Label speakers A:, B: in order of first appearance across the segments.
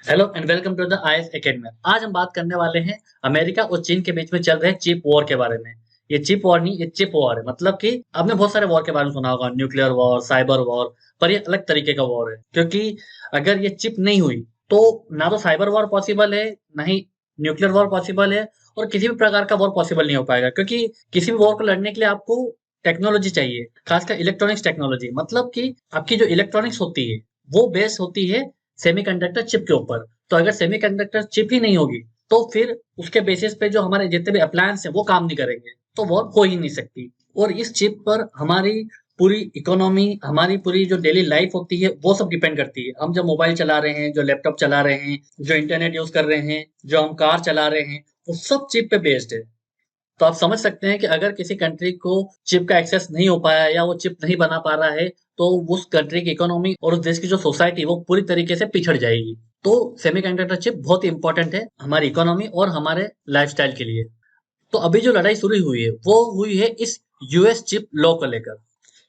A: Hello and welcome to the IAS academy. आज हम बात करने वाले हैं अमेरिका और चीन के बीच में चल रहे चिप वॉर के बारे में। ये चिप वॉर नहीं, ये चिप वॉर है। मतलब कि आपने बहुत सारे वॉर के बारे में सुना होगा, न्यूक्लियर वॉर, साइबर वॉर। पर ये अलग तरीके का वॉर है, क्योंकि अगर ये चिप नहीं हुई तो ना तो साइबर वॉर पॉसिबल है, ना ही न्यूक्लियर वॉर पॉसिबल है, और किसी भी प्रकार का वॉर पॉसिबल नहीं हो पाएगा। क्योंकि किसी भी वॉर को लड़ने के लिए आपको टेक्नोलॉजी चाहिए, खासकर इलेक्ट्रॉनिक्स टेक्नोलॉजी। मतलब कि आपकी जो इलेक्ट्रॉनिक्स होती है वो बेस होती है सेमीकंडक्टर चिप के ऊपर। तो अगर सेमीकंडक्टर चिप ही नहीं होगी तो फिर उसके बेसिस पे जो हमारे जितने भी अप्लायंस हैं वो काम नहीं करेंगे, तो वॉर हो ही नहीं सकती। और इस चिप पर हमारी पूरी इकोनॉमी, हमारी पूरी जो डेली लाइफ होती है वो सब डिपेंड करती है। हम जो मोबाइल चला रहे हैं, जो लैपटॉप चला रहे हैं, जो इंटरनेट यूज कर रहे हैं, जो हम कार चला रहे हैं, वो सब चिप पे बेस्ड है। तो आप समझ सकते हैं कि अगर किसी कंट्री को चिप का एक्सेस नहीं हो पाया या वो चिप नहीं बना पा रहा है, तो उस कंट्री की इकोनॉमी और उस देश की जो सोसाइटी वो पूरी तरीके से पिछड़ जाएगी। तो सेमीकंडक्टर चिप बहुत ही इंपॉर्टेंट है हमारी इकोनॉमी और हमारे लाइफस्टाइल के लिए। तो अभी जो लड़ाई शुरू हुई है वो हुई है इस यूएस चिप लॉ को लेकर।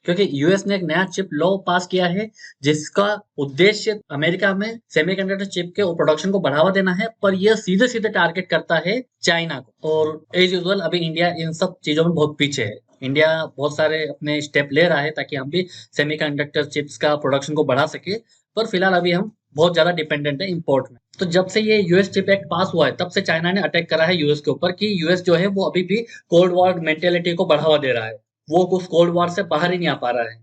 A: क्योंकि यूएस ने एक नया चिप लॉ पास किया है, जिसका उद्देश्य अमेरिका में सेमीकंडक्टर चिप के प्रोडक्शन को बढ़ावा देना है, पर यह सीधे सीधे टारगेट करता है चाइना को। और एज यूजुअल अभी इंडिया इन सब चीजों में बहुत पीछे है। इंडिया बहुत सारे अपने स्टेप ले रहा है ताकि हम भी सेमीकंडक्टर चिप्स का प्रोडक्शन को बढ़ा सके, पर फिलहाल अभी हम बहुत ज्यादा डिपेंडेंट है इंपोर्ट में। तो जब से ये यूएस चिप एक्ट पास हुआ है तब से चाइना ने अटैक करा है यूएस के ऊपर, कि यूएस जो है वो अभी भी कोल्ड वॉर मेंटेलिटी को बढ़ावा दे रहा है। वो उस कोल्ड वॉर से बाहर ही नहीं आ पा रहा है।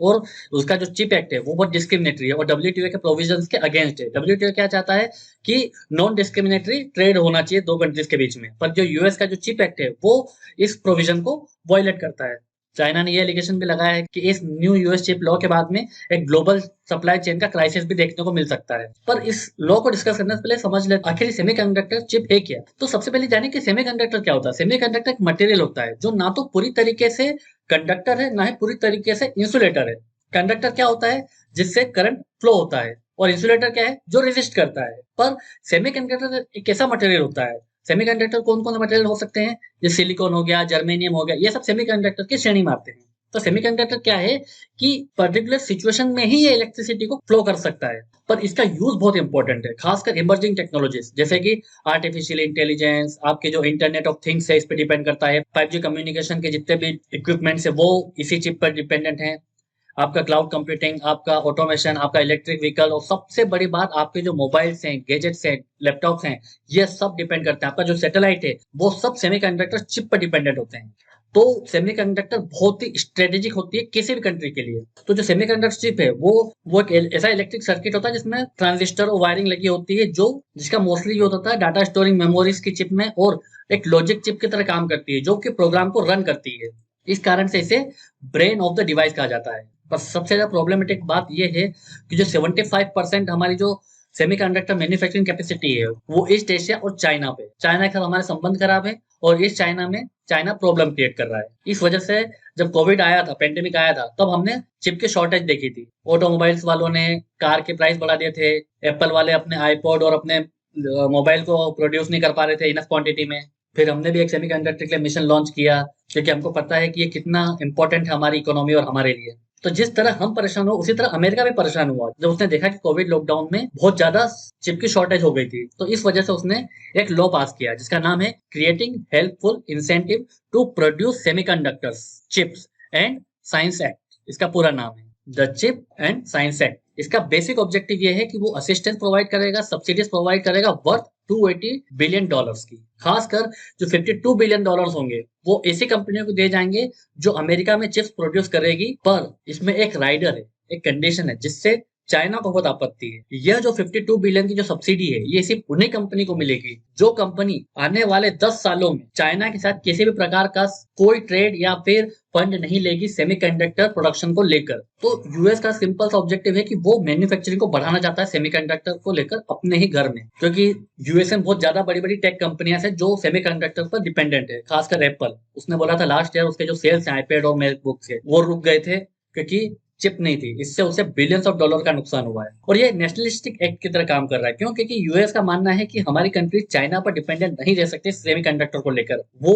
A: और उसका जो चिप एक्ट है वो बहुत डिस्क्रिमिनेटरी है और डब्ल्यूटीओ के प्रोविजंस के अगेंस्ट है। डब्ल्यूटीओ क्या चाहता है कि नॉन डिस्क्रिमिनेटरी ट्रेड होना चाहिए दो कंट्रीज के बीच में, पर जो यूएस का जो चिप एक्ट है वो इस प्रोविजन को वायलेट करता है। चाइना ने ये एलिगेशन भी लगाया है कि इस न्यू यूएस चिप लॉ के बाद में एक ग्लोबल सप्लाई चेन का क्राइसिस भी देखने को मिल सकता है। पर इस लॉ को डिस्कस करने से पहले समझ ले आखिर सेमीकंडक्टर चिप है क्या। तो सबसे पहले जाने कि सेमीकंडक्टर क्या होता है। सेमीकंडक्टर एक मटेरियल होता है जो ना तो पूरी तरीके से कंडक्टर है, ना ही पूरी तरीके से इंसुलेटर है। कंडक्टर क्या होता है? जिससे करंट फ्लो होता है। और इंसुलेटर क्या है? जो रेजिस्ट करता है। पर सेमीकंडक्टर एक ऐसा मटेरियल होता है। सेमीकंडक्टर कौन कौन से मटेरियल हो सकते हैं? जैसे सिलिकॉन हो गया, जर्मेनियम हो गया, ये सब सेमीकंडक्टर की श्रेणी में आते हैं। तो सेमीकंडक्टर क्या है कि पर्टिकुलर सिचुएशन में ही ये इलेक्ट्रिसिटी को फ्लो कर सकता है। पर इसका यूज बहुत इंपॉर्टेंट है, खासकर इमर्जिंग टेक्नोलॉजीज जैसे कि आर्टिफिशियल इंटेलिजेंस, आपके जो इंटरनेट ऑफ थिंग्स है इस पे डिपेंड करता है। 5G कम्युनिकेशन के जितने भी इक्विपमेंट्स है वो इसी चिप पर डिपेंडेंट है। आपका क्लाउड कंप्यूटिंग, आपका ऑटोमेशन, आपका इलेक्ट्रिक व्हीकल, और सबसे बड़ी बात आपके जो मोबाइल्स हैं, गैजेट्स हैं, लैपटॉप्स हैं, ये सब डिपेंड करते हैं। आपका जो सैटेलाइट है वो सब सेमीकंडक्टर चिप पर डिपेंडेंट होते हैं। तो सेमीकंडक्टर बहुत ही स्ट्रेटेजिक होती है किसी भी कंट्री के लिए। तो जो सेमीकंडक्टर चिप है वो एक ऐसा इलेक्ट्रिक सर्किट होता है जिसमें ट्रांजिस्टर और वायरिंग लगी होती है, जो जिसका मोस्टली यूज होता है डाटा स्टोरिंग मेमोरीज की चिप में, और एक लॉजिक चिप की तरह काम करती है जो कि प्रोग्राम को रन करती है। इस कारण से इसे ब्रेन ऑफ द डिवाइस कहा जाता है। पर सबसे ज्यादा प्रॉब्लमेटिक बात यह है कि जो 75% हमारी जो सेमीकंडक्टर मैन्युफैक्चरिंग कैपेसिटी है वो ईस्ट एशिया और चाइना पे, चाइना के साथ हमारे संबंध खराब है। और इस चाइना में चाइना प्रॉब्लम क्रिएट कर रहा है। इस वजह से जब कोविड आया था, पेंडेमिक आया था, तब हमने चिप की शॉर्टेज देखी थी। ऑटोमोबाइल्स वालों ने कार के प्राइस बढ़ा दिए थे, एप्पल वाले अपने आईपॉड और अपने मोबाइल को प्रोड्यूस नहीं कर पा रहे थे इनफ क्वांटिटी में। फिर हमने भी एक सेमीकंडक्टर के लिए मिशन लॉन्च किया, क्योंकि हमको पता है कि ये कितना इंपॉर्टेंट है हमारी इकोनॉमी और हमारे लिए। तो जिस तरह हम परेशान हो उसी तरह अमेरिका भी परेशान हुआ जब उसने देखा कि कोविड लॉकडाउन में बहुत ज्यादा चिप की शॉर्टेज हो गई थी। तो इस वजह से उसने एक लॉ पास किया जिसका नाम है creating helpful incentive to produce semiconductors chips and science act. इसका पूरा नाम है the chip and science act. इसका बेसिक ऑब्जेक्टिव ये है कि वो असिस्टेंस प्रोवाइड करेगा, सब्सिडीज प्रोवाइड करेगा वर्थ $280 बिलियन की। खासकर जो $52 बिलियन होंगे वो ऐसी कंपनियों को दिए जाएंगे जो अमेरिका में चिप्स प्रोड्यूस करेगी। पर इसमें एक राइडर है, एक कंडीशन है जिससे चाइना को बहुत आपत्ति है। यह जो 52 बिलियन की जो सब्सिडी है ये सिर्फ उन्हीं कंपनी को मिलेगी जो कंपनी आने वाले 10 सालों में चाइना के साथ किसी भी प्रकार का कोई ट्रेड या फिर फंड नहीं लेगी सेमीकंडक्टर प्रोडक्शन को लेकर। तो यूएस का सिंपल सा ऑब्जेक्टिव है कि वो मैन्युफैक्चरिंग को बढ़ाना चाहता है सेमीकंडक्टर को लेकर अपने ही घर में, क्योंकि यूएस में बहुत ज्यादा बड़ी बड़ी टेक कंपनियां हैं जो सेमीकंडक्टर पर डिपेंडेंट है। खासकर एप्पल, उसने बोला था लास्ट ईयर उसके जो सेल्स हैं आईपैड और मैकबुक के वो रुक गए थे क्योंकि चिप नहीं थी। इससे उसे बिलियंस ऑफ डॉलर का नुकसान हुआ है। और ये नेशनलिस्टिक एक्ट की तरह काम कर रहा है। क्यों? क्योंकि यूएस का मानना है कि हमारी कंट्री चाइना पर डिपेंडेंट नहीं रह सकती सेमीकंडक्टर को लेकर। वो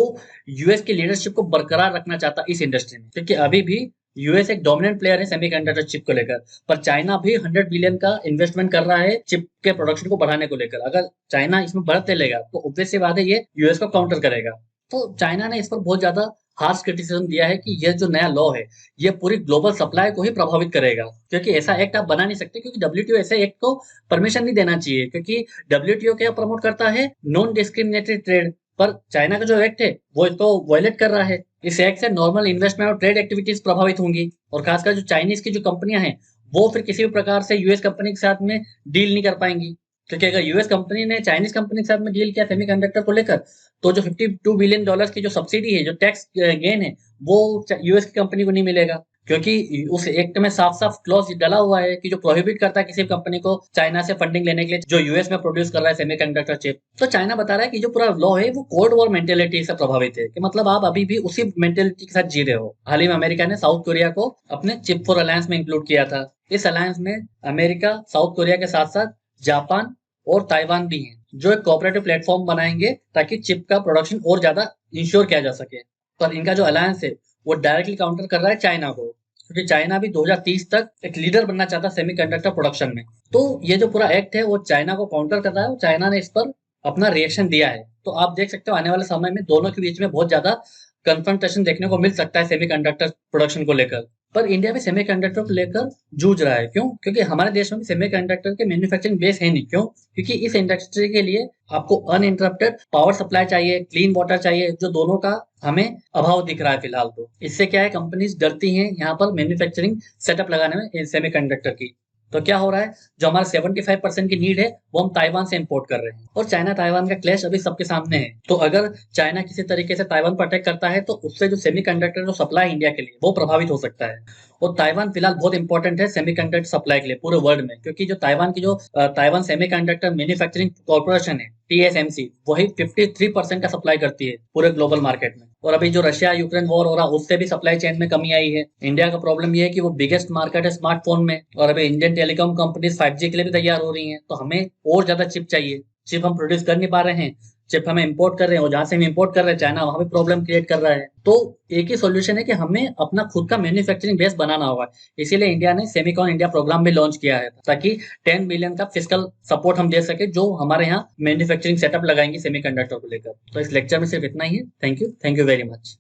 A: यूएस की लीडरशिप को बरकरार रखना चाहता इस इंडस्ट्री में, क्योंकि अभी भी यूएस एक डोमिनेंट प्लेयर है सेमीकंडक्टर चिप को लेकर, पर चाइना भी 100 बिलियन का इन्वेस्टमेंट कर रहा है चिप के प्रोडक्शन को बढ़ाने को लेकर। अगर चाइना इसमें बढ़त ले लेगा तो ऑब्वियस सी बात है ये यूएस को काउंटर करेगा। तो चाइना ने इस पर बहुत ज्यादा हार्श क्रिटिसिज्म दिया है कि यह जो नया लॉ है ये पूरी ग्लोबल सप्लाई को ही प्रभावित करेगा, क्योंकि ऐसा एक्ट आप बना नहीं सकते, क्योंकि डब्ल्यूटीओ ऐसे एक्ट को परमिशन नहीं देना चाहिए, क्योंकि डब्ल्यूटीओ क्या प्रमोट करता है, नॉन डिस्क्रिमिनेटरी ट्रेड। पर चाइना का जो एक्ट है वो इसको वायलेट कर रहा है। इस एक्ट से नॉर्मल इन्वेस्टमेंट और ट्रेड एक्टिविटीज प्रभावित होंगी, और खासकर जो चाइनीज की जो कंपनियां हैं वो फिर किसी भी प्रकार से यूएस कंपनी के साथ में डील नहीं कर पाएंगी, क्योंकि अगर यूएस कंपनी ने चाइनीज कंपनी के साथ में डील किया सेमीकंडक्टर को लेकर, तो जो $52 बिलियन की जो सब्सिडी है, जो टैक्स गेन है, वो यूएस की कंपनी को नहीं मिलेगा, क्योंकि उस एक्ट में साफ साफ क्लॉज डाला हुआ है कि जो प्रोहिबिट करता है किसी कंपनी को चाइना से फंडिंग लेने के लिए जो यूएस में प्रोड्यूस कर रहा है सेमीकंडक्टर चिप। तो चाइना बता रहा है कि जो पूरा लॉ है वो कोल्ड वॉर मेंटेलिटी से प्रभावित है, कि मतलब आप अभी भी उसी मेंटेलिटी के साथ जी रहे हो। हाल ही में अमेरिका ने साउथ कोरिया को अपने चिप फॉर अलायंस में इंक्लूड किया था। इस अलायंस में अमेरिका साउथ कोरिया के साथ साथ जापान और ताइवान भी हैं, जो एक कोऑपरेटिव प्लेटफॉर्म बनाएंगे ताकि चिप का प्रोडक्शन और ज्यादा इंश्योर किया जा सके। पर इनका जो अलायंस है वो डायरेक्टली काउंटर कर रहा है चाइना को, क्योंकि चाइना भी 2030 तक एक लीडर बनना चाहता है सेमीकंडक्टर प्रोडक्शन में। तो ये जो पूरा एक्ट है वो चाइना को काउंटर कर रहा है, और चाइना ने इस पर अपना रिएक्शन दिया है। तो आप देख सकते हो आने वाले समय में दोनों के बीच में बहुत ज्यादा कन्फ्रंटेशन देखने को मिल सकता है सेमीकंडक्टर प्रोडक्शन को लेकर। पर इंडिया भी सेमीकंडक्टर को लेकर जूझ रहा है, क्यों? क्योंकि हमारे देश में भी सेमीकंडक्टर के मैन्युफैक्चरिंग बेस है नहीं। क्यों? क्योंकि इस इंडस्ट्री के लिए आपको अनइंटरप्टेड पावर सप्लाई चाहिए, क्लीन वाटर चाहिए, जो दोनों का हमें अभाव दिख रहा है फिलहाल। तो इससे क्या है, कंपनीज डरती हैं यहाँ पर मैन्युफैक्चरिंग सेटअप लगाने में सेमीकंडक्टर की। तो क्या हो रहा है, जो हमारा 75% की नीड है वो हम ताइवान से इंपोर्ट कर रहे हैं, और चाइना ताइवान का क्लैश अभी सबके सामने है। तो अगर चाइना किसी तरीके से ताइवान पर अटैक करता है तो उससे जो सेमीकंडक्टर जो सप्लाई इंडिया के लिए वो प्रभावित हो सकता है। और ताइवान फिलहाल बहुत इंपॉर्टेंट है सेमीकंडक्टर सप्लाई के लिए पूरे वर्ल्ड में, क्योंकि जो ताइवान की जो ताइवान सेमीकंडक्टर मैन्युफैक्चरिंग कॉर्पोरेशन है टीएसएमसी, वही 53% का सप्लाई करती है पूरे ग्लोबल मार्केट में। और अभी जो रशिया यूक्रेन वॉर हो रहा है उससे भी सप्लाई चेन में कमी आई है। इंडिया का प्रॉब्लम ये है कि वो बिगेस्ट मार्केट है स्मार्टफोन में, और अभी इंडियन टेलीकॉम कंपनीज 5G के लिए भी तैयार हो रही हैं, तो हमें और ज्यादा चिप चाहिए। चिप हम प्रोड्यूस कर नहीं पा रहे हैं, चिप हमें इंपोर्ट कर रहे हैं, और जहां से हम इंपोर्ट कर रहे हैं चाइना वहां भी प्रॉब्लम क्रिएट कर रहा है। तो एक ही सॉल्यूशन है कि हमें अपना खुद का मैन्युफैक्चरिंग बेस बनाना होगा। इसीलिए इंडिया ने सेमिकॉन इंडिया प्रोग्राम भी लॉन्च किया है, ताकि 10 बिलियन का फिजिकल सपोर्ट हम दे सके, जो हमारे यहाँ मैन्युफैक्चरिंग सेटअप लगाएंगे सेमीकंडक्टर को लेकर। तो इस लेक्चर में सिर्फ इतना ही है। Thank you very much.